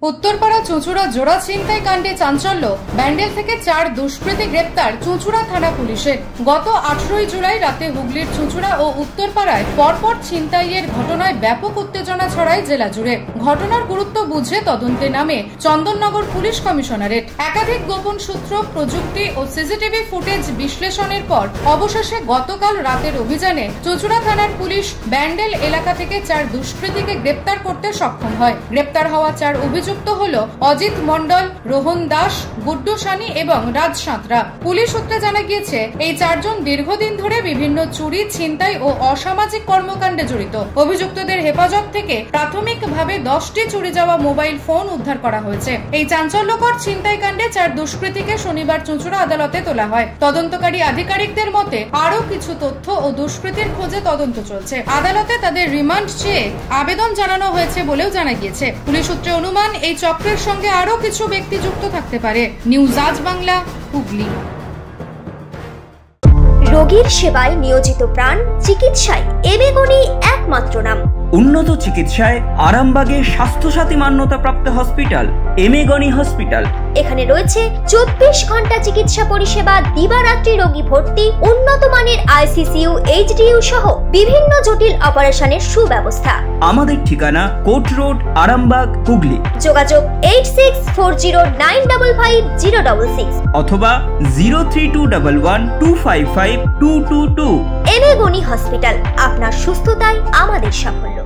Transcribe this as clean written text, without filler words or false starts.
উত্তরপাড়া চুঁচুড়া জোড়া ছিনতাই কাণ্ডে চাঞ্চল্য। ব্যান্ডেল থেকে 4 দুষ্কৃতী গ্রেপ্তার চুঁচুড়া থানা পুলিশের। গত 18 জুলাই রাতে হুগলির চুঁচুড়া ও উত্তরপাড়ায় পরপর ছিনতাইয়ের ঘটনায় ব্যাপক উত্তেজনা ছড়ায় জেলা জুড়ে। ঘটনার গুরুত্ব বুঝে তদন্তে নামে চন্দননগর পুলিশ কমিশনারেট। একাধিক গোপন সূত্র, প্রযুক্তি ও সিসিটিভি ফুটেজ বিশ্লেষণের পর অবশেষে গতকাল রাতের অভিযানে চুঁচুড়া থানার পুলিশ ব্যান্ডেল এলাকা থেকে 4 দুষ্কৃতীকে গ্রেপ্তার করতে সক্ষম হয়। গ্রেপ্তার হওয়া 4 অভিযুক্ত হলো অজিত মন্ডল, রোহন দাস, গুড্ডু সানি এবং রাজ সাঁতরা। পুলিশ সূত্রে জানা গিয়েছে, এই 4 জন দীর্ঘদিন ধরে বিভিন্ন চুরি, ছিনতাই ও অসামাজিক কর্মকাণ্ডে জড়িত। অভিযুক্তদের হেফাজত থেকে প্রাথমিকভাবে 10টি চুরি যাওয়া মোবাইল ফোন উদ্ধার করা হয়েছে। এই চাঞ্চল্যকর ছিনতাই কাণ্ডে 4 দুষ্কৃতীকে শনিবার চুঁচুড়া আদালতে তোলা হয়। তদন্তকারী আধিকারিকদের মতে আরো কিছু তথ্য ও দুষ্কৃতীর খোঁজে তদন্ত চলছে। আদালতে তাদের রিমান্ড চেয়ে আবেদন জানানো হয়েছে বলেও জানা গিয়েছে। পুলিশ সূত্রে অনুমান, এই চক্রের সঙ্গে আরো কিছু ব্যক্তি যুক্ত থাকতে পারে। নিউজ আজ বাংলা, হুগলি। রোগীর সেবায় নিয়োজিত প্রাণ, চিকিৎসায় এবেগুনি একমাত্র নাম। উন্নত চিকিৎসায় আরামবাগে স্বাস্থ্যসাথী মান্যতাপ্রাপ্ত হসপিটাল এমেগনি হসপিটাল। এখানে রয়েছে 24 ঘন্টা চিকিৎসা পরিষেবা, দিবারাত্রি রোগী ভর্তি, উন্নত মানের আইসিসিউ, এইচডিইউ সহ বিভিন্ন জটিল অপারেশনের সুব্যবস্থা। আমাদের ঠিকানা কোট রোড, আরামবাগ, হুগলি। যোগাযোগ 8640955066 অথবা 032112552222। এবেগুনি হসপিটাল, আপনার সুস্থতাই আমাদের সাফল্য।